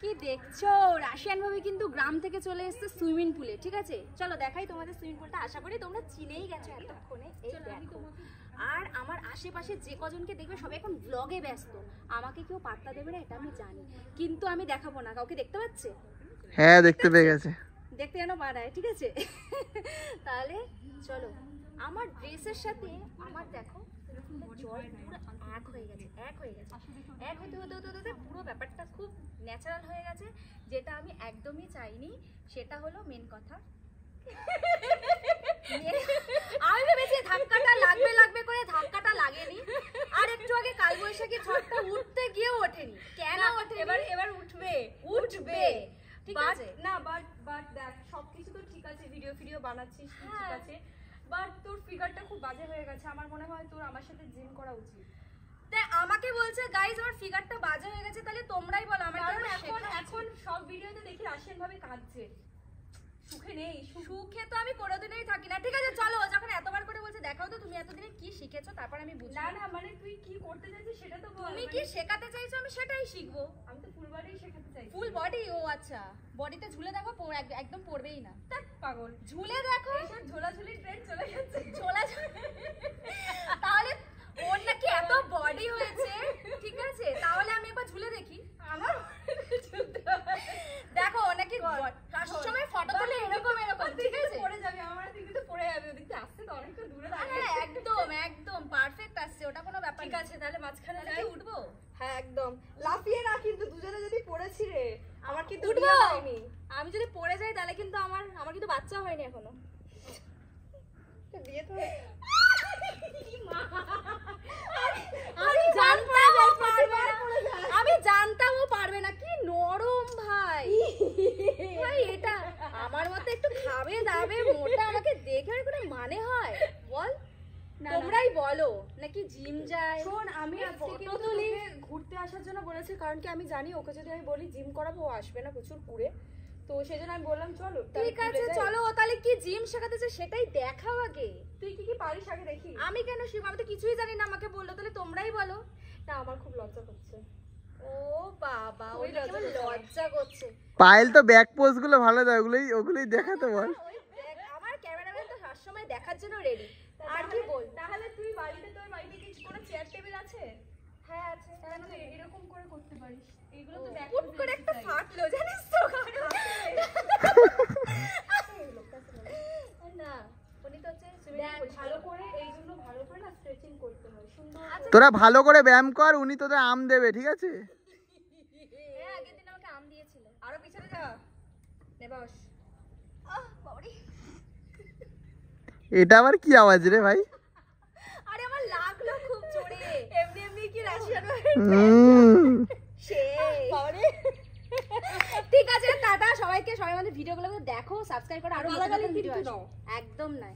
কি দেখছো, রাশিয়ান ভাবে কিন্তু গ্রাম থেকে চলে এসেছে সুইমিং পুলে। ঠিক আছে, চলো দেখাই তোমাদের সুইমিং পুলটা। আশা করি তোমরা চিনেই গেছো এতক্ষণে। এই দেখো, আর আমার আশেপাশে যে কজনকে দেখবে সবাই এখন ব্লগে ব্যস্ত, আমাকে কেউ পাত্তা দেবে না এটা আমি জানি, কিন্তু আমি দেখাবো না। কাউকে দেখতে পাচ্ছে? হ্যাঁ, দেখতে পেয়ে গেছে। দেখতে যেন পারায়, ঠিক আছে। তাহলে চলো, আমার ড্রেসের সাথে আমার দেখো জল পুরো এক হয়ে গেছে, এক হতে হতে হতে হতে পুরো ব্যাপারটা খুব ন্যাচারাল হয়ে গেছে, যেটা আমি একদমই চাইনি। সেটা হলো মেন কথা, আমি ভেবেছি ধাক্কাটা লাগবে করে, ধাক্কাটা লাগেনি। আর একটু আগে কালবৈশাখী ঝড়টা উঠতে গিয়েও ওঠেনি। কেন ওঠেনি? এবার উঠবে। ঠিক আছে না, বাট দেখ সবকিছু তো ঠিক আছে, ভিডিও বানাচ্ছিস ঠিক আছে, বাট তোর ফিগারটা খুব বাজে হয়ে গেছে। আমার মনে হয় তোর আমার সাথে জিম করা উচিত। তাই আমাকে বলছে গাইস আমার ফিগারটা বাজে হয়ে গেছে, তাহলে তোমরাই বলো আমাকে। এখন সব ভিডিওতে দেখি রাশিয়ান ভাবে কাঁদছে, সুখে নেই। সুখে তো আমি কোনোদিনই থাকি না। ঠিক আছে চলো, যখন এতবার করে বলছে দেখাও তো তুমি এতদিনে কি শিখেছো, তারপর আমি বুঝি। না মানে তুই কি করতে চাইছিস সেটা তো বল। তুমি কি শেখাতে চাইছো আমি সেটাই শিখবো। আমি তো ফুল বডি শেখাতে চাইছি। Full body? ও আচ্ছা, বডিতে ঝুলে দেখো, একদম পড়বেই না। তা পাগল, ঝুলে দেখো। এইসব ঝোলাঝুলি ট্রেন্ড চলে গেছে। তাহলে ওর নাকি এত বডি হয়েছে, ঠিক আছে, তাহলে আমি একবার ঝুলে দেখি। আমার দেখো ও নাকি সবসময় ফটো তুলে এরকম, ঠিক আছে, পড়ে যাবে। আমার দিকে তো পড়ে যাবে, ওদিকে আসছে তো অনেকটা দূরে দাঁড়িয়ে। হ্যাঁ একদম পারফেক্ট আসছে, ওটা কোনো ব্যাপার। ঠিক আছে তাহলে মাঝখানে যাই, উঠবো। হ্যাঁ একদম লাফিয়ে না, কিন্তু দুজনে যদি পড়েছি রে, আমার কিন্তু উঠবো। আমি যদি পড়ে যাই তাহলে কিন্তু আমার কিন্তু বাচ্চা হয়নি এখনো। বিয়ে তো আমি জানতাম ও পারবে না। কি নরম ভাই, এটা আমার মতো একটু খাবে দাবে মোটা, আমাকে দেখে আর কোনো মানে হয় বল? তোমরাই বলো, নাকি জিম যায়? শোন, আমি আজকে কিন্তু ঘুরতে আসার জন্য বলেছি, কারণ কি আমি জানি ওকে যদি আমি বলি জিম করাবো ও আসবে না, প্রচুর কুড়ে, তো সেজন্য আমি বললাম চলো। ঠিক আছে চলো, তাহলে কি জিম শেখাতে চাই সেটাই দেখাও আগে। তুই কি পারিস আগে দেখি। আমি কেন শিখবো? আমি তো কিছুই জানি না, আমাকে বললো। তাহলে তোমরাই বলো। না আমার খুব লজ্জা করছে। ও বাবা, ওই লজ্জা করছে। পায়েল তো ব্যাক পোজ গুলো ভালো দেয়, ওগুলোই দেখাতে বল। আমার ক্যামেরাম্যান তো সবসময় দেখার জন্য রেডি। আর কি বল? তাহলে তুই তোর বাড়িতে কি কোনো চেয়ার টেবিল আছে? হ্যাঁ আছে। তাহলে তুই এরকম করে করতে পারিস। এইগুলো তো ব্যাক পোজ করে একটা ফাটলো, জানিস তো? না উনি তো হচ্ছে ভালো করে, এই জন্য ভালো করে না স্ট্রেচিং করতে হয় সুন্দর। তোরা ভালো করে ব্যায়াম কর, উনি তোদের আম দেবে, ঠিক আছে? হ্যাঁ আগের দিন আমাকে আম দিয়েছিল। আরো পিছনে যা, নে বস। বাবারে, এটা আবার কি আওয়াজ রে ভাই? আরে আমার লাগলো খুব জোরে। এমনি কি রাশিয়ান বাবারে। ঠিক আছে টাটা সবাইকে, সবাই আমাদের ভিডিওগুলো দেখো, সাবস্ক্রাইব করো, আরো ভালো ভিডিও একদম নাই।